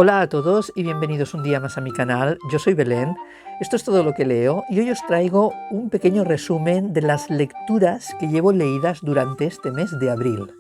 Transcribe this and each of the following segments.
Hola a todos y bienvenidos un día más a mi canal. Yo soy Belén, esto es todo lo que leo y hoy os traigo un pequeño resumen de las lecturas que llevo leídas durante este mes de abril.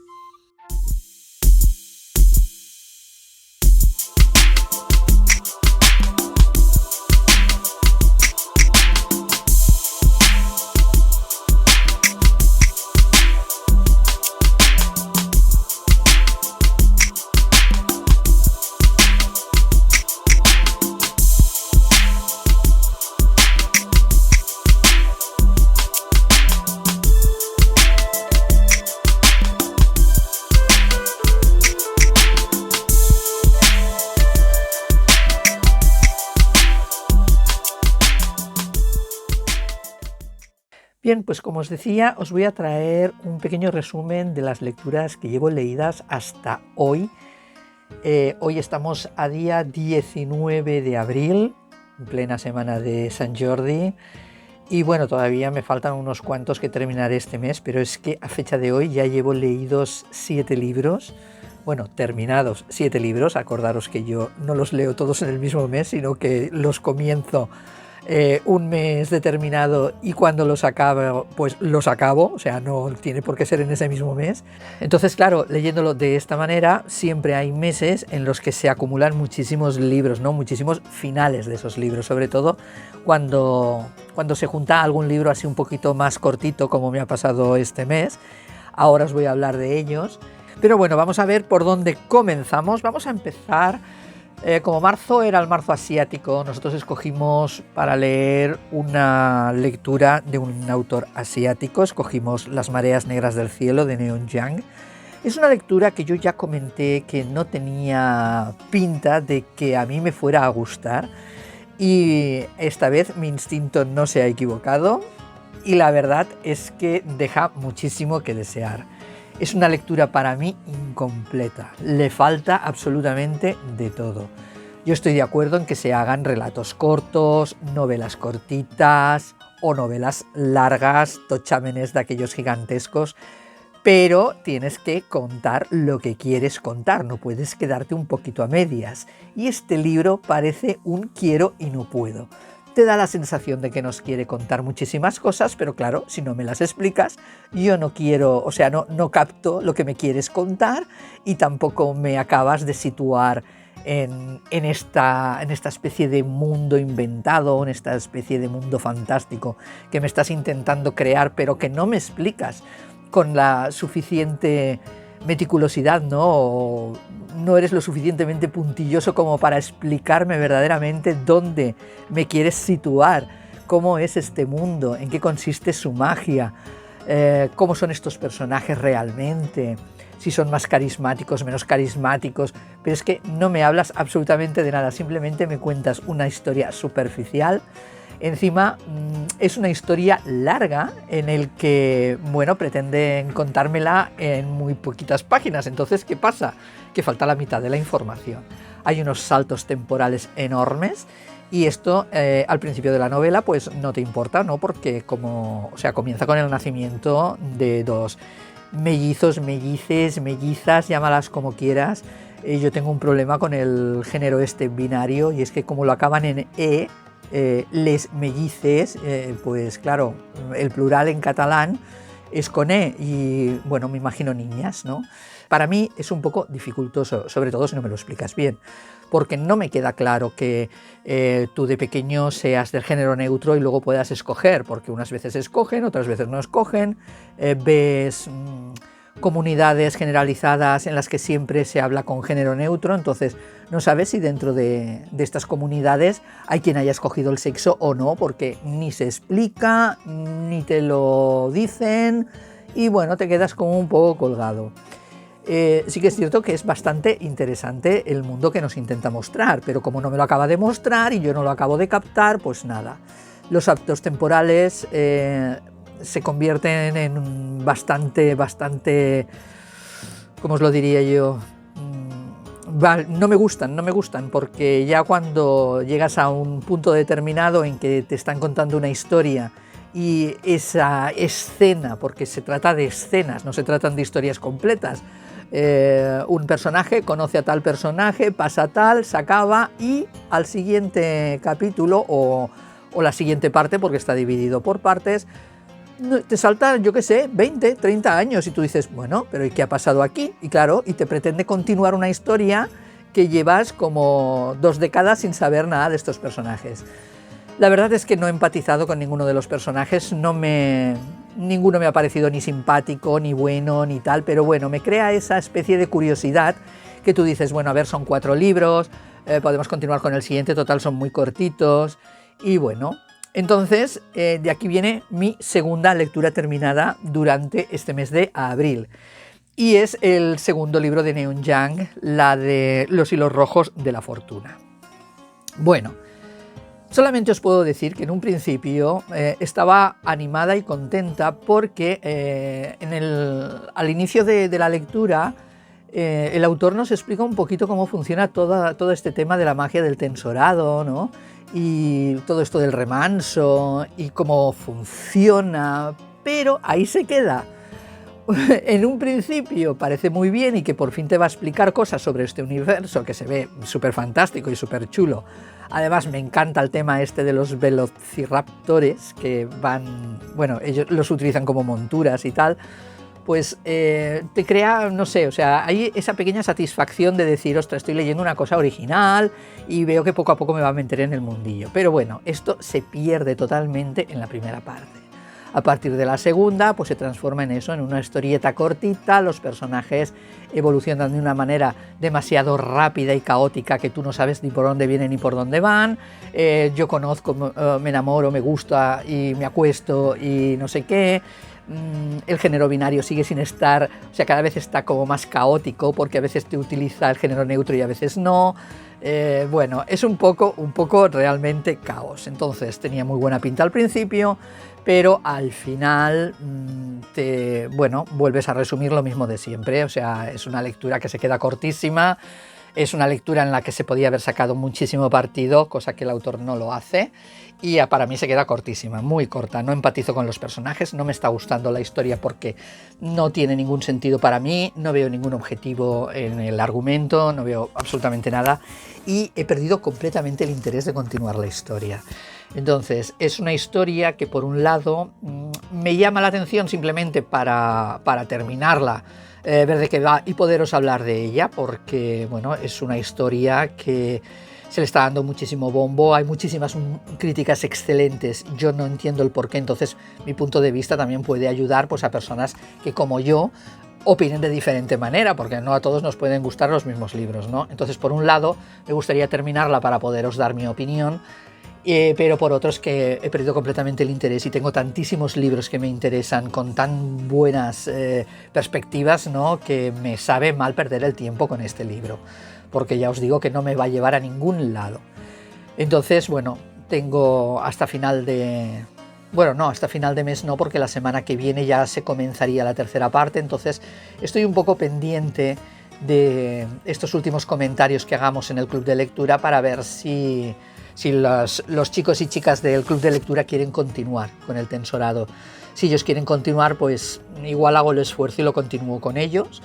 Bien, pues como os decía, os voy a traer un pequeño resumen de las lecturas que llevo leídas hasta hoy. Hoy estamos a día 19 de abril, en plena semana de Sant Jordi, y bueno, todavía me faltan unos cuantos que terminaré este mes, pero es que a fecha de hoy ya llevo leídos 7 libros, bueno, terminados 7 libros. Acordaros que yo no los leo todos en el mismo mes, sino que los comienzo un mes determinado y cuando los acabo, pues los acabo, o sea, no tiene por qué ser en ese mismo mes. Entonces, claro, leyéndolo de esta manera, siempre hay meses en los que se acumulan muchísimos libros, ¿no? Muchísimos finales de esos libros, sobre todo cuando se junta algún libro así un poquito más cortito, como me ha pasado este mes. Ahora os voy a hablar de ellos. Pero bueno, vamos a ver por dónde comenzamos. Vamos a empezar. Como marzo era el marzo asiático, nosotros escogimos para leer una lectura de un autor asiático, escogimos Las mareas negras del cielo de Neon Yang. Es una lectura que yo ya comenté que no tenía pinta de que a mí me fuera a gustar y esta vez mi instinto no se ha equivocado y la verdad es que deja muchísimo que desear. Es una lectura para mí incompleta, le falta absolutamente de todo. Yo estoy de acuerdo en que se hagan relatos cortos, novelas cortitas o novelas largas, tochámenes de aquellos gigantescos, pero tienes que contar lo que quieres contar, no puedes quedarte un poquito a medias. Y este libro parece un quiero y no puedo. Te da la sensación de que nos quiere contar muchísimas cosas, pero claro, si no me las explicas, yo no quiero, o sea, no capto lo que me quieres contar y tampoco me acabas de situar en esta especie de mundo inventado, en esta especie de mundo fantástico que me estás intentando crear, pero que no me explicas con la suficiente meticulosidad, ¿no? O no eres lo suficientemente puntilloso como para explicarme verdaderamente dónde me quieres situar, cómo es este mundo, en qué consiste su magia, cómo son estos personajes realmente, si son más carismáticos, menos carismáticos, pero es que no me hablas absolutamente de nada, simplemente me cuentas una historia superficial. Encima es una historia larga en el que, bueno, pretenden contármela en muy poquitas páginas. Entonces, ¿qué pasa? Que falta la mitad de la información. Hay unos saltos temporales enormes y esto al principio de la novela pues no te importa, ¿no? Porque comienza con el nacimiento de dos mellizos, mellices, mellizas, llámalas como quieras. Yo tengo un problema con el género este binario y es que como lo acaban en les mellices, pues claro, el plural en catalán es con E y bueno, me imagino niñas, ¿no? Para mí es un poco dificultoso, sobre todo si no me lo explicas bien, porque no me queda claro que tú de pequeño seas del género neutro y luego puedas escoger, porque unas veces escogen, otras veces no escogen, ves comunidades generalizadas en las que siempre se habla con género neutro, entonces no sabes si dentro de estas comunidades hay quien haya escogido el sexo o no, porque ni se explica, ni te lo dicen, y bueno, te quedas como un poco colgado. Sí que es cierto que es bastante interesante el mundo que nos intenta mostrar, pero como no me lo acaba de mostrar y yo no lo acabo de captar, pues nada. Los saltos temporales se convierten en bastante, ¿cómo os lo diría yo? No me gustan, porque ya cuando llegas a un punto determinado en que te están contando una historia y esa escena, porque se trata de escenas, no se tratan de historias completas, un personaje conoce a tal personaje, pasa tal, se acaba y al siguiente capítulo o la siguiente parte, porque está dividido por partes, te salta, yo qué sé, 20, 30 años y tú dices, bueno, pero ¿y qué ha pasado aquí? Y claro, y te pretende continuar una historia que llevas como 2 décadas sin saber nada de estos personajes. La verdad es que no he empatizado con ninguno de los personajes, ninguno me ha parecido ni simpático, ni bueno, ni tal, pero bueno, me crea esa especie de curiosidad que tú dices, bueno, a ver, son 4 libros, podemos continuar con el siguiente, total son muy cortitos, y bueno, entonces de aquí viene mi segunda lectura terminada durante este mes de abril. Y es el segundo libro de Neon Young, la de Los hilos rojos de la fortuna. Bueno, solamente os puedo decir que en un principio estaba animada y contenta porque al inicio de la lectura el autor nos explica un poquito cómo funciona todo este tema de la magia del tensorado, ¿no? Y todo esto del remanso y cómo funciona, pero ahí se queda. En un principio parece muy bien y que por fin te va a explicar cosas sobre este universo que se ve súper fantástico y súper chulo. Además me encanta el tema este de los velociraptores que van, bueno, ellos los utilizan como monturas y tal. Pues te crea, no sé, o sea, hay esa pequeña satisfacción de decir, ostras, estoy leyendo una cosa original y veo que poco a poco me va a meter en el mundillo. Pero bueno, esto se pierde totalmente en la primera parte. A partir de la segunda, pues se transforma en eso, en una historieta cortita, los personajes evolucionan de una manera demasiado rápida y caótica que tú no sabes ni por dónde vienen ni por dónde van. Yo conozco, me enamoro, me gusta y me acuesto y no sé qué. El género binario sigue sin estar, o sea, cada vez está como más caótico porque a veces te utiliza el género neutro y a veces no. Bueno, es un poco realmente caos. Entonces tenía muy buena pinta al principio, pero al final vuelves a resumir lo mismo de siempre. O sea, es una lectura que se queda cortísima, es una lectura en la que se podía haber sacado muchísimo partido, cosa que el autor no lo hace, y para mí se queda cortísima, muy corta. No empatizo con los personajes, no me está gustando la historia porque no tiene ningún sentido para mí, no veo ningún objetivo en el argumento, no veo absolutamente nada y he perdido completamente el interés de continuar la historia. Entonces es una historia que por un lado me llama la atención simplemente para terminarla, ver de qué va y poderos hablar de ella, porque bueno, es una historia que se le está dando muchísimo bombo, hay muchísimas críticas excelentes, yo no entiendo el porqué, entonces mi punto de vista también puede ayudar pues, a personas que como yo opinen de diferente manera, porque no a todos nos pueden gustar los mismos libros, ¿no? Entonces por un lado me gustaría terminarla para poderos dar mi opinión, pero por otro es que he perdido completamente el interés y tengo tantísimos libros que me interesan con tan buenas perspectivas, ¿no? Que me sabe mal perder el tiempo con este libro, porque ya os digo que no me va a llevar a ningún lado. Entonces, bueno, tengo hasta final de... Bueno, no, hasta final de mes no, porque la semana que viene ya se comenzaría la tercera parte, entonces estoy un poco pendiente de estos últimos comentarios que hagamos en el club de lectura para ver si los chicos y chicas del club de lectura quieren continuar con el tensorado. Si ellos quieren continuar, pues igual hago el esfuerzo y lo continúo con ellos,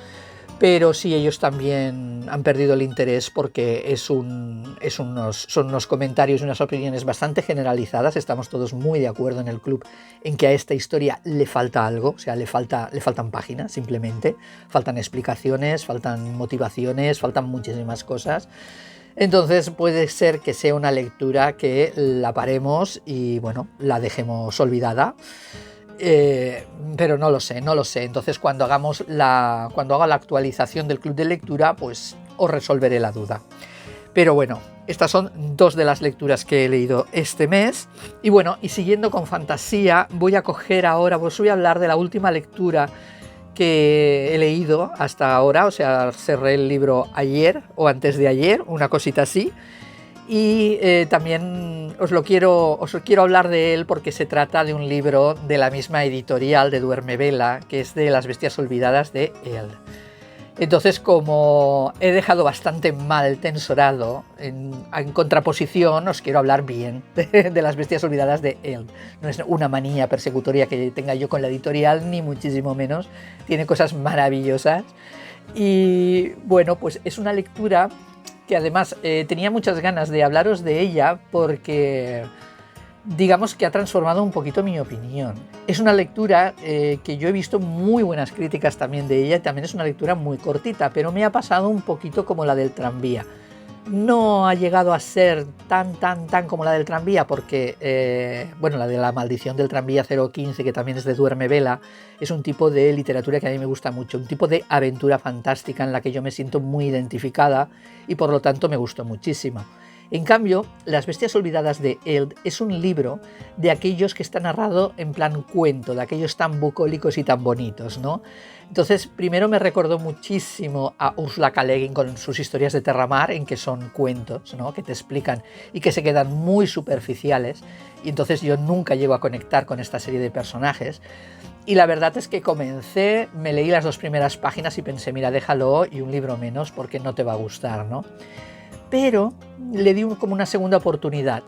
pero si ellos también han perdido el interés porque son unos comentarios y unas opiniones bastante generalizadas, estamos todos muy de acuerdo en el club en que a esta historia le falta algo, o sea, le faltan páginas simplemente, faltan explicaciones, faltan motivaciones, faltan muchísimas cosas. Entonces puede ser que sea una lectura que la paremos y bueno, la dejemos olvidada, pero no lo sé. Entonces cuando haga la actualización del club de lectura, pues os resolveré la duda. Pero bueno, estas son 2 de las lecturas que he leído este mes. Y bueno, y siguiendo con fantasía, voy a hablar de la última lectura que he leído hasta ahora, o sea, cerré el libro ayer o antes de ayer, una cosita así, y también os quiero hablar de él porque se trata de un libro de la misma editorial de Duerme Vela, que es de Las bestias olvidadas de él. Entonces, como he dejado bastante mal tensorado, en contraposición os quiero hablar bien de Las bestias olvidadas de él. No es una manía persecutoria que tenga yo con la editorial, ni muchísimo menos. Tiene cosas maravillosas Y bueno, pues es una lectura que además tenía muchas ganas de hablaros de ella porque digamos que ha transformado un poquito mi opinión. Es una lectura que yo he visto muy buenas críticas también de ella, y también es una lectura muy cortita, pero me ha pasado un poquito como la del tranvía. No ha llegado a ser tan como la del tranvía porque, bueno, la de la maldición del tranvía 015, que también es de Duerme Vela, es un tipo de literatura que a mí me gusta mucho, un tipo de aventura fantástica en la que yo me siento muy identificada y por lo tanto me gustó muchísimo. En cambio, Las bestias olvidadas de Eld es un libro de aquellos que está narrado en plan cuento, de aquellos tan bucólicos y tan bonitos, ¿no? Entonces, primero me recordó muchísimo a Ursula K. Le Guin con sus historias de Terramar, en que son cuentos, ¿no?, que te explican y que se quedan muy superficiales, y entonces yo nunca llego a conectar con esta serie de personajes. Y la verdad es que comencé, me leí las 2 primeras páginas y pensé, mira, déjalo y un libro menos porque no te va a gustar, ¿no? Pero le di como una segunda oportunidad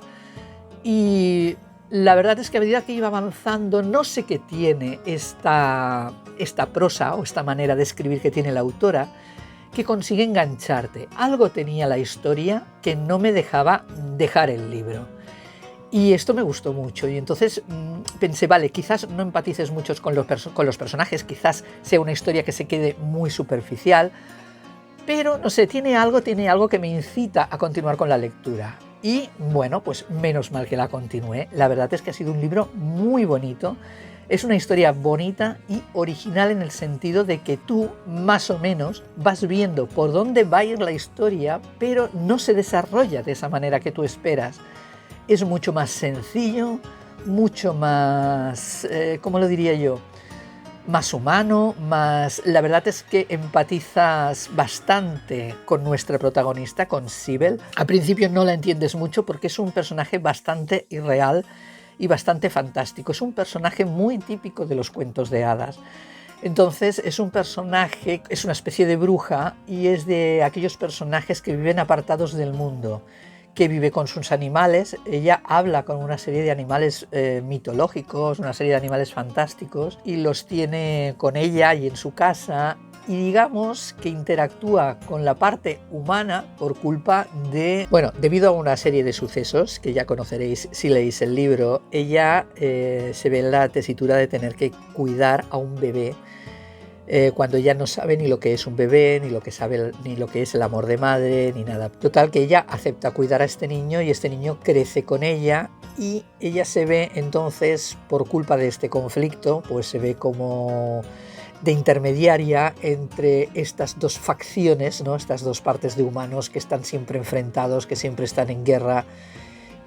y la verdad es que a medida que iba avanzando, no sé qué tiene esta prosa o esta manera de escribir que tiene la autora, que consigue engancharte. Algo tenía la historia que no me dejaba dejar el libro. Y esto me gustó mucho y entonces pensé, vale, quizás no empatices mucho con los personajes, quizás sea una historia que se quede muy superficial, pero no sé, tiene algo que me incita a continuar con la lectura. Y bueno, pues menos mal que la continué. La verdad es que ha sido un libro muy bonito. Es una historia bonita y original en el sentido de que tú, más o menos, vas viendo por dónde va a ir la historia, pero no se desarrolla de esa manera que tú esperas. Es mucho más sencillo, mucho más, ¿cómo lo diría yo?, más humano, más... La verdad es que empatizas bastante con nuestra protagonista, con Sibel. Al principio no la entiendes mucho porque es un personaje bastante irreal y bastante fantástico. Es un personaje muy típico de los cuentos de hadas. Entonces es un personaje, es una especie de bruja y es de aquellos personajes que viven apartados del mundo, que vive con sus animales. Ella habla con una serie de animales mitológicos, una serie de animales fantásticos, y los tiene con ella y en su casa, y digamos que interactúa con la parte humana por culpa de... Bueno, debido a una serie de sucesos que ya conoceréis si leéis el libro, ella se ve en la tesitura de tener que cuidar a un bebé cuando ella no sabe ni lo que es un bebé, ni lo que es el amor de madre, ni nada. Total, que ella acepta cuidar a este niño y este niño crece con ella y ella se ve entonces, por culpa de este conflicto, pues se ve como de intermediaria entre estas dos facciones, ¿no?, estas dos partes de humanos que están siempre enfrentados, que siempre están en guerra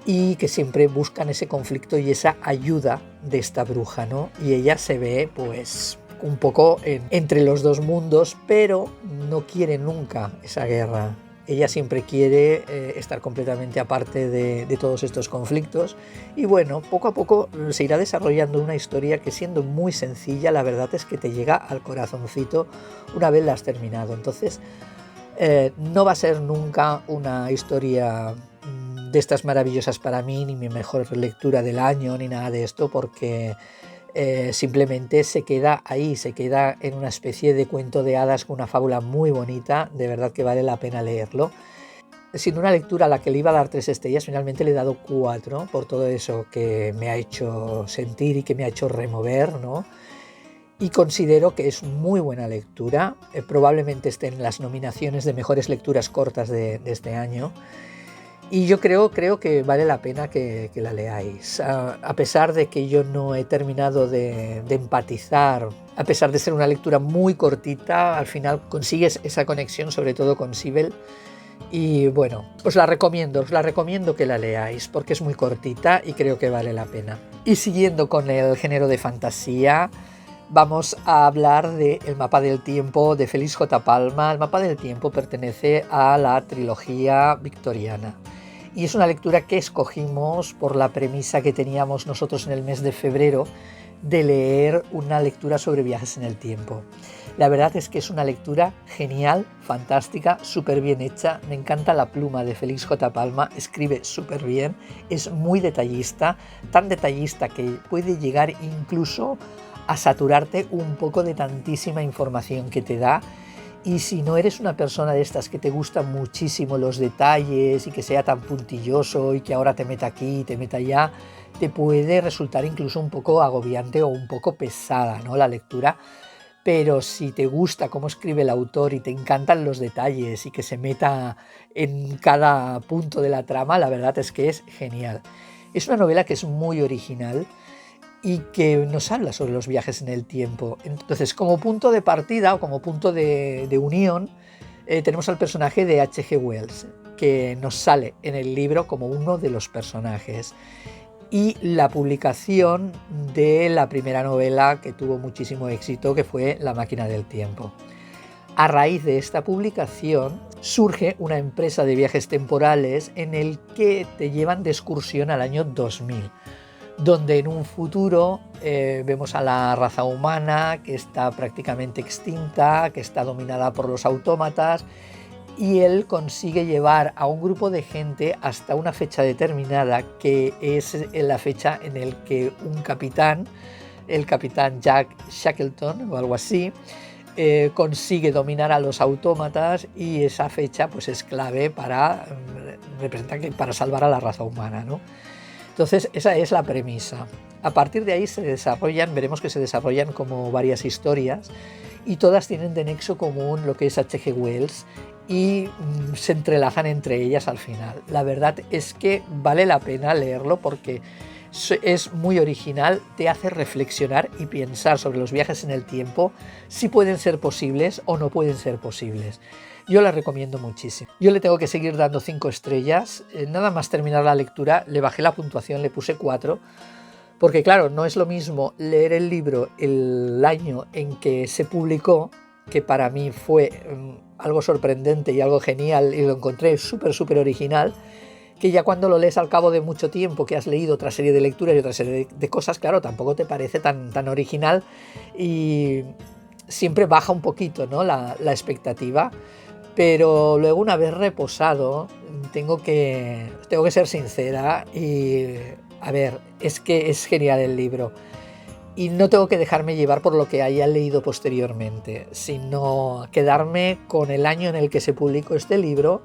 y que siempre buscan ese conflicto y esa ayuda de esta bruja, ¿no? Y ella se ve pues un poco entre los dos mundos, pero no quiere nunca esa guerra. Ella siempre quiere estar completamente aparte de todos estos conflictos y bueno, poco a poco se irá desarrollando una historia que, siendo muy sencilla, la verdad es que te llega al corazoncito una vez la has terminado. Entonces no va a ser nunca una historia de estas maravillosas para mí, ni mi mejor lectura del año, ni nada de esto, porque simplemente se queda ahí, se queda en una especie de cuento de hadas con una fábula muy bonita. De verdad que vale la pena leerlo. Siendo una lectura a la que le iba a dar 3 estrellas, finalmente le he dado 4 por todo eso que me ha hecho sentir y que me ha hecho remover, ¿no? Y considero que es muy buena lectura. Probablemente esté en las nominaciones de mejores lecturas cortas de este año. Y yo creo que vale la pena que la leáis. A pesar de que yo no he terminado de empatizar, a pesar de ser una lectura muy cortita, al final consigues esa conexión, sobre todo con Sibel. Y bueno, os la recomiendo que la leáis porque es muy cortita y creo que vale la pena. Y siguiendo con el género de fantasía, vamos a hablar de El mapa del tiempo de Félix J. Palma. El mapa del tiempo pertenece a la trilogía victoriana y es una lectura que escogimos por la premisa que teníamos nosotros en el mes de febrero de leer una lectura sobre viajes en el tiempo. La verdad es que es una lectura genial, fantástica, súper bien hecha. Me encanta la pluma de Félix J. Palma, escribe súper bien, es muy detallista, tan detallista que puede llegar incluso a saturarte un poco de tantísima información que te da. Y si no eres una persona de estas que te gustan muchísimo los detalles y que sea tan puntilloso y que ahora te meta aquí y te meta allá, te puede resultar incluso un poco agobiante o un poco pesada, ¿no?, la lectura. Pero si te gusta cómo escribe el autor y te encantan los detalles y que se meta en cada punto de la trama, la verdad es que es genial. Es una novela que es muy original y que nos habla sobre los viajes en el tiempo. Entonces, como punto de partida o como punto de unión, tenemos al personaje de H.G. Wells, que nos sale en el libro como uno de los personajes. Y la publicación de la primera novela que tuvo muchísimo éxito, que fue La máquina del tiempo. A raíz de esta publicación surge una empresa de viajes temporales en el que te llevan de excursión al año 2000, donde en un futuro vemos a la raza humana que está prácticamente extinta, que está dominada por los autómatas, y él consigue llevar a un grupo de gente hasta una fecha determinada, que es la fecha en el que un capitán, el capitán Jack Shackleton o algo así, consigue dominar a los autómatas, y esa fecha pues es clave para para salvar a la raza humana, ¿no? Entonces esa es la premisa. A partir de ahí veremos que se desarrollan como varias historias, y todas tienen de nexo común lo que es H.G. Wells, y se entrelazan entre ellas al final. La verdad es que vale la pena leerlo porque es muy original, te hace reflexionar y pensar sobre los viajes en el tiempo, si pueden ser posibles o no pueden ser posibles. Yo la recomiendo muchísimo. Yo le tengo que seguir dando 5 estrellas. Nada más terminar la lectura le bajé la puntuación, le puse 4, porque claro, no es lo mismo leer el libro el año en que se publicó, que para mí fue algo sorprendente y algo genial, y lo encontré súper original, que ya cuando lo lees al cabo de mucho tiempo, que has leído otra serie de lecturas y otra serie de cosas, claro, tampoco te parece tan original, y siempre baja un poquito, ¿no?, la expectativa. Pero luego, una vez reposado, tengo que ser sincera y, a ver, es que es genial el libro. Y no tengo que dejarme llevar por lo que haya leído posteriormente, sino quedarme con el año en el que se publicó este libro,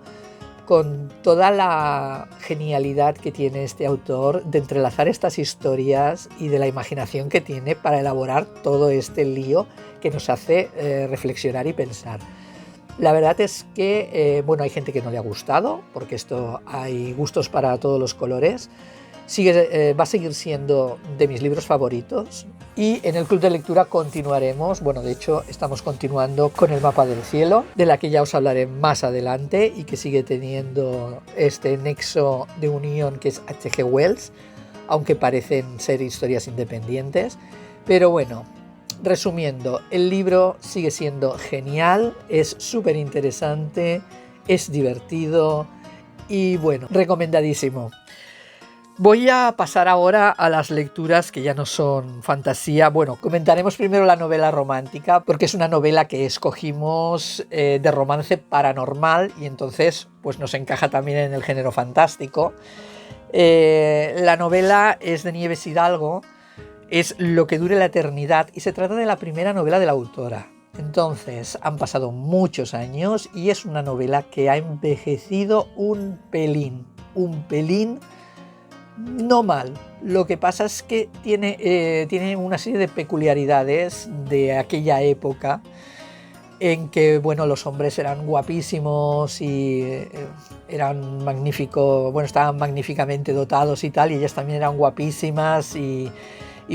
con toda la genialidad que tiene este autor de entrelazar estas historias y de la imaginación que tiene para elaborar todo este lío que nos hace reflexionar y pensar. La verdad es que, bueno, hay gente que no le ha gustado, porque esto hay gustos para todos los colores. Va a seguir siendo de mis libros favoritos, y en el club de lectura continuaremos, bueno, de hecho estamos continuando con El mapa del cielo, de la que ya os hablaré más adelante, y que sigue teniendo este nexo de unión que es H.G. Wells, aunque parecen ser historias independientes. Pero bueno, resumiendo, el libro sigue siendo genial, es súper interesante, es divertido y bueno, recomendadísimo. Voy a pasar ahora a las lecturas que ya no son fantasía. Bueno, comentaremos primero la novela romántica, porque es una novela que escogimos de romance paranormal, y entonces pues nos encaja también en el género fantástico. La novela es de Nieves Hidalgo, es Lo que dure la eternidad, y se trata de la primera novela de la autora. Entonces, han pasado muchos años y es una novela que ha envejecido un pelín no mal. Lo que pasa es que tiene una serie de peculiaridades de aquella época, en que, bueno, los hombres eran guapísimos y eran magníficos, bueno, estaban magníficamente dotados y tal, y ellas también eran guapísimas, y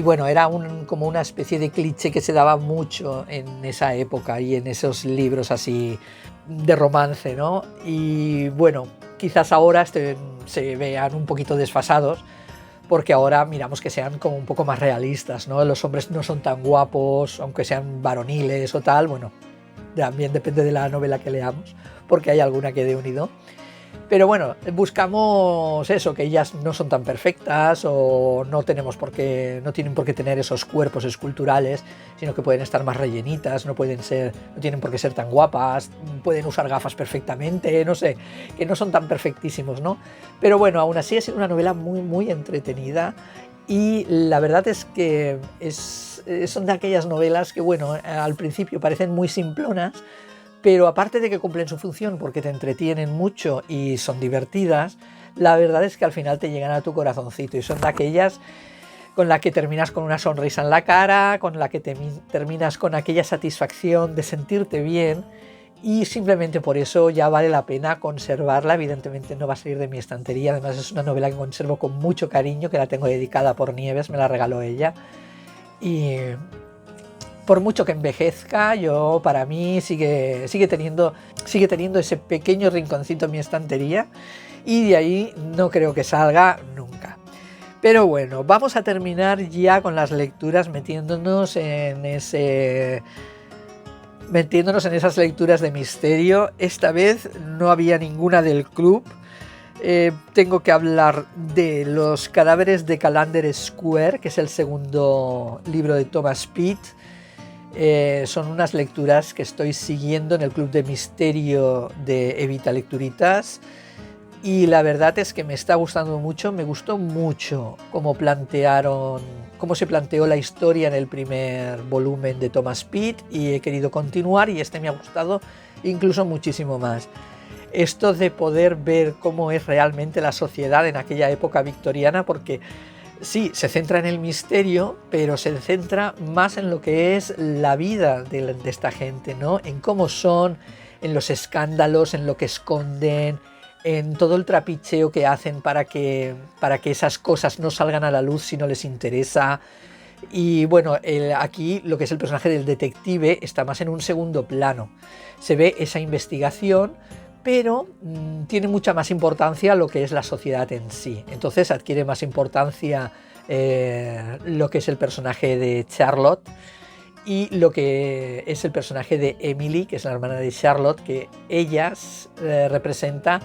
bueno, era como una especie de cliché que se daba mucho en esa época y en esos libros así de romance, ¿no? Y bueno, quizás ahora se vean un poquito desfasados, porque ahora miramos que sean como un poco más realistas, ¿no? Los hombres no son tan guapos, aunque sean varoniles o tal. Bueno, también depende de la novela que leamos, porque hay alguna que dé unido. Pero bueno, buscamos eso, que ellas no son tan perfectas, o no tienen por qué tener esos cuerpos esculturales, sino que pueden estar más rellenitas, no tienen por qué ser tan guapas, pueden usar gafas perfectamente, no sé, que no son tan perfectísimos, ¿no? Pero bueno, aún así es una novela muy entretenida, y la verdad es que son de aquellas novelas que, bueno, al principio parecen muy simplonas, pero aparte de que cumplen su función porque te entretienen mucho y son divertidas, la verdad es que al final te llegan a tu corazoncito y son de aquellas con la que terminas con una sonrisa en la cara, con la que terminas con aquella satisfacción de sentirte bien, y simplemente por eso ya vale la pena conservarla. Evidentemente no va a salir de mi estantería, además es una novela que conservo con mucho cariño, que la tengo dedicada por Nieves, me la regaló ella, y por mucho que envejezca, para mí sigue teniendo ese pequeño rinconcito en mi estantería, y de ahí no creo que salga nunca. Pero bueno, vamos a terminar ya con las lecturas metiéndonos en esas lecturas de misterio. Esta vez no había ninguna del club. Tengo que hablar de Los cadáveres de Callander Square, que es el segundo libro de Thomas Pitt. Son unas lecturas que estoy siguiendo en el club de misterio de Evita Lecturitas. Y la verdad es que me está gustando mucho, me gustó mucho cómo se planteó la historia en el primer volumen de Thomas Pitt, y he querido continuar, y este me ha gustado incluso muchísimo más. Esto de poder ver cómo es realmente la sociedad en aquella época victoriana, porque sí, se centra en el misterio, pero se centra más en lo que es la vida de esta gente, ¿no? En cómo son, en los escándalos, en lo que esconden, en todo el trapicheo que hacen para que esas cosas no salgan a la luz si no les interesa. Y bueno, aquí lo que es el personaje del detective está más en un segundo plano. Se ve esa investigación, pero tiene mucha más importancia lo que es la sociedad en sí. Entonces adquiere más importancia lo que es el personaje de Charlotte y lo que es el personaje de Emily, que es la hermana de Charlotte, que ellas representa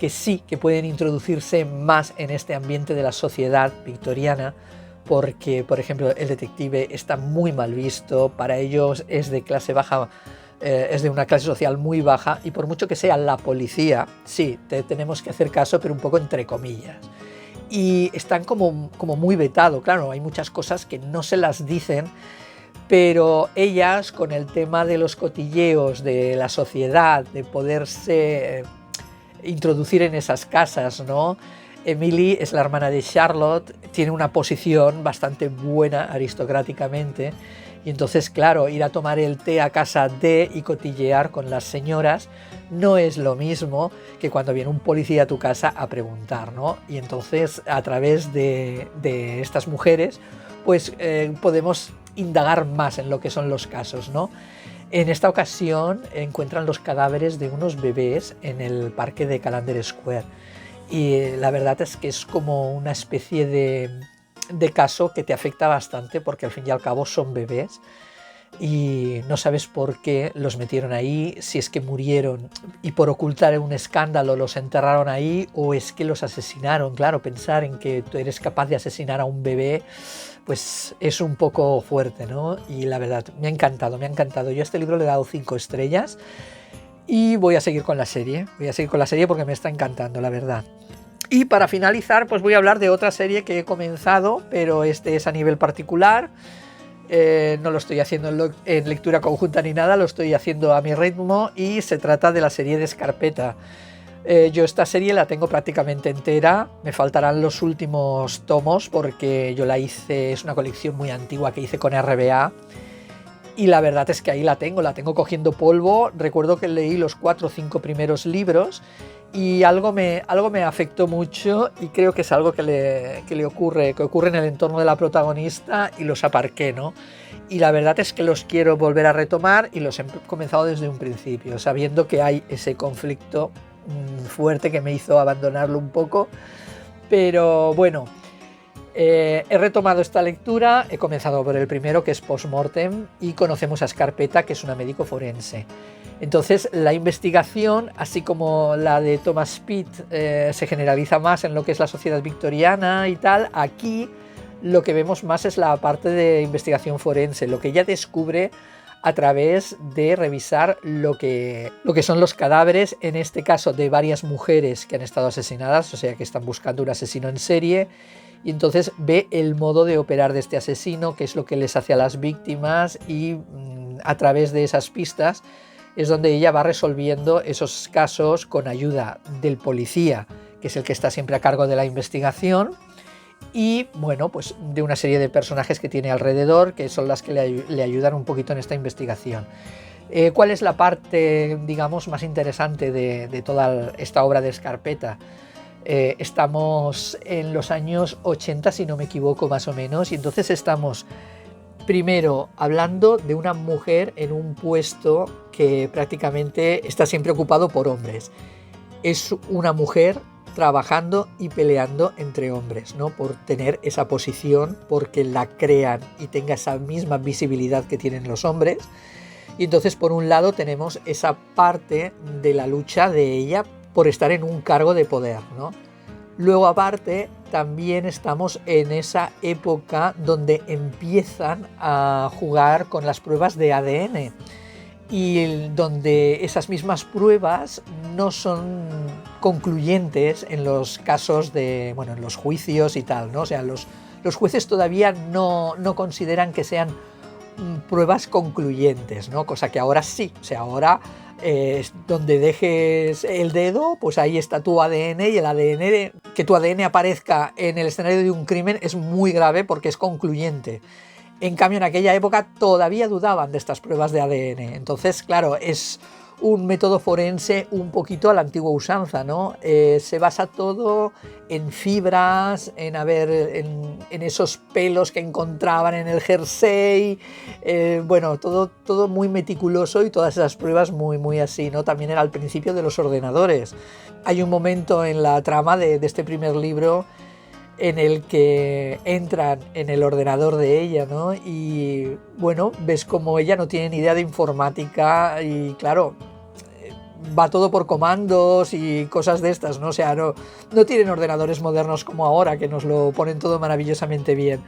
que sí, que pueden introducirse más en este ambiente de la sociedad victoriana, porque, por ejemplo, el detective está muy mal visto, para ellos es de clase baja, es de una clase social muy baja, y por mucho que sea la policía, sí, tenemos que hacer caso, pero un poco entre comillas. Y están como muy vetado, claro, hay muchas cosas que no se las dicen, pero ellas, con el tema de los cotilleos, de la sociedad, de poderse introducir en esas casas, ¿no? Emily es la hermana de Charlotte, tiene una posición bastante buena aristocráticamente, y entonces, claro, ir a tomar el té a casa de y cotillear con las señoras no es lo mismo que cuando viene un policía a tu casa a preguntar, ¿no? Y entonces, a través de estas mujeres, pues podemos indagar más en lo que son los casos, ¿no? En esta ocasión encuentran los cadáveres de unos bebés en el parque de Callander Square, y la verdad es que es como una especie de caso que te afecta bastante, porque al fin y al cabo son bebés y no sabes por qué los metieron ahí, si es que murieron y por ocultar un escándalo los enterraron ahí, o es que los asesinaron. Claro, pensar en que tú eres capaz de asesinar a un bebé, pues es un poco fuerte, ¿no? Y la verdad, me ha encantado. Yo a este libro le he dado 5 estrellas y voy a seguir con la serie. Porque me está encantando, la verdad. Y para finalizar, pues voy a hablar de otra serie que he comenzado, pero este es a nivel particular. No lo estoy haciendo en lectura conjunta ni nada, lo estoy haciendo a mi ritmo, y se trata de la serie de Scarpetta. Yo esta serie la tengo prácticamente entera, me faltarán los últimos tomos porque yo la hice, es una colección muy antigua que hice con RBA, y la verdad es que ahí la tengo cogiendo polvo. Recuerdo que leí los 4 o 5 primeros libros y algo me afectó mucho, y creo que es algo que ocurre en el entorno de la protagonista, y los aparqué, ¿no? Y la verdad es que los quiero volver a retomar, y los he comenzado desde un principio, sabiendo que hay ese conflicto fuerte que me hizo abandonarlo un poco, pero bueno. He retomado esta lectura, he comenzado por el primero, que es Postmortem, y conocemos a Scarpetta, que es una médico forense. Entonces la investigación, así como la de Thomas Pitt, se generaliza más en lo que es la sociedad victoriana y tal. Aquí lo que vemos más es la parte de investigación forense, lo que ella descubre a través de revisar lo que son los cadáveres, en este caso de varias mujeres que han estado asesinadas, o sea que están buscando un asesino en serie. Y entonces ve el modo de operar de este asesino, qué es lo que les hace a las víctimas, y a través de esas pistas es donde ella va resolviendo esos casos con ayuda del policía, que es el que está siempre a cargo de la investigación, y bueno, pues de una serie de personajes que tiene alrededor, que son las que le ayudan un poquito en esta investigación. ¿Cuál es la parte, digamos, más interesante de toda esta obra de Scarpetta? Estamos en los años 80, si no me equivoco, más o menos, y entonces estamos primero hablando de una mujer en un puesto que prácticamente está siempre ocupado por hombres. Es una mujer trabajando y peleando entre hombres, ¿no? Por tener esa posición, porque la crean y tenga esa misma visibilidad que tienen los hombres. Y entonces, por un lado, tenemos esa parte de la lucha de ella por estar en un cargo de poder, ¿no? Luego, aparte, también estamos en esa época donde empiezan a jugar con las pruebas de ADN y donde esas mismas pruebas no son concluyentes en los casos de, bueno, en los juicios y tal, ¿no? O sea, los jueces todavía no consideran que sean pruebas concluyentes, ¿no? Cosa que ahora sí, o sea, ahora donde dejes el dedo, pues ahí está tu ADN, y el ADN, que tu ADN aparezca en el escenario de un crimen es muy grave porque es concluyente. En cambio, en aquella época todavía dudaban de estas pruebas de ADN. Entonces, claro, es un método forense un poquito a la antigua usanza, ¿no? Se basa todo en fibras, en esos pelos que encontraban en el jersey, bueno, todo muy meticuloso, y todas esas pruebas muy así, ¿no? También era al principio de los ordenadores. Hay un momento en la trama de este primer libro en el que entran en el ordenador de ella, ¿no? Y bueno, ves como ella no tiene ni idea de informática y claro, va todo por comandos y cosas de estas, ¿no? O sea, no tienen ordenadores modernos como ahora, que nos lo ponen todo maravillosamente bien,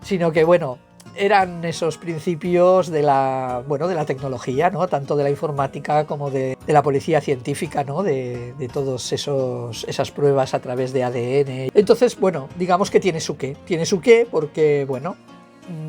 sino que bueno, eran esos principios de la tecnología, ¿no? Tanto de la informática como de la policía científica, ¿no? De todos esas pruebas a través de ADN. Entonces, bueno, digamos que tiene su qué, porque, bueno,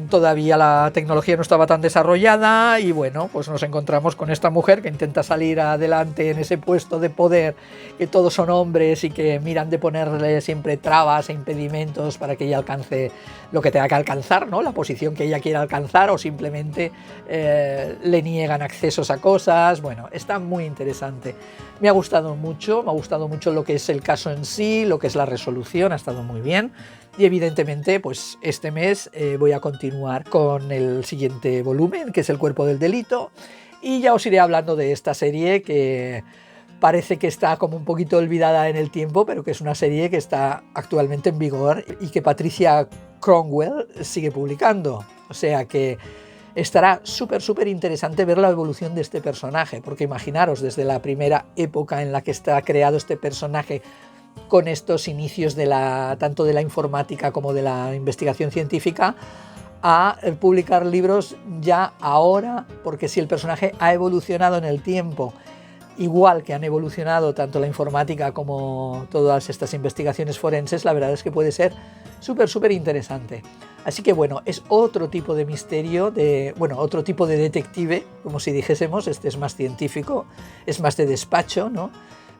todavía la tecnología no estaba tan desarrollada y bueno, pues nos encontramos con esta mujer que intenta salir adelante en ese puesto de poder, que todos son hombres y que miran de ponerle siempre trabas e impedimentos para que ella alcance lo que tenga que alcanzar, ¿no? La posición que ella quiera alcanzar, o simplemente le niegan accesos a cosas. Bueno, está muy interesante. Me ha gustado mucho lo que es el caso en sí, lo que es la resolución, ha estado muy bien. Y evidentemente, pues este mes voy a continuar con el siguiente volumen, que es El cuerpo del delito, y ya os iré hablando de esta serie que parece que está como un poquito olvidada en el tiempo, pero que es una serie que está actualmente en vigor y que Patricia Cornwell sigue publicando. O sea que estará súper interesante ver la evolución de este personaje, porque imaginaros, desde la primera época en la que está creado este personaje, con estos inicios tanto de la informática como de la investigación científica, a publicar libros ya ahora, porque si el personaje ha evolucionado en el tiempo, igual que han evolucionado tanto la informática como todas estas investigaciones forenses, la verdad es que puede ser súper interesante. Así que bueno, es otro tipo de misterio, otro tipo de detective, como si dijésemos. Este es más científico, es más de despacho, ¿no?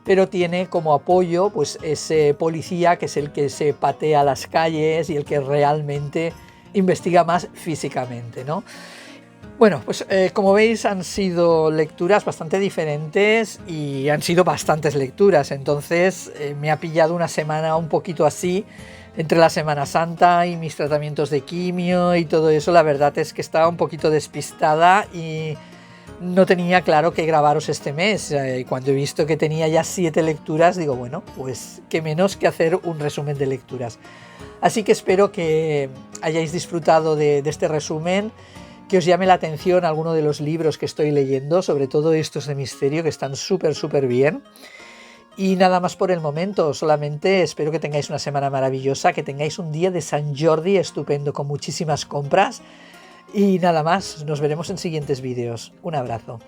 Pero tiene como apoyo pues ese policía que es el que se patea las calles y el que realmente investiga más físicamente, ¿no? Bueno, pues como veis, han sido lecturas bastante diferentes y han sido bastantes lecturas. Entonces me ha pillado una semana un poquito así, entre la Semana Santa y mis tratamientos de quimio y todo eso. La verdad es que estaba un poquito despistada y no tenía claro qué grabaros este mes. Cuando he visto que tenía ya 7 lecturas, digo, bueno, pues qué menos que hacer un resumen de lecturas. Así que espero que hayáis disfrutado de este resumen, que os llame la atención alguno de los libros que estoy leyendo, sobre todo estos de misterio, que están súper bien. Y nada más por el momento, solamente espero que tengáis una semana maravillosa, que tengáis un día de Sant Jordi estupendo con muchísimas compras. Y nada más, nos veremos en siguientes vídeos. Un abrazo.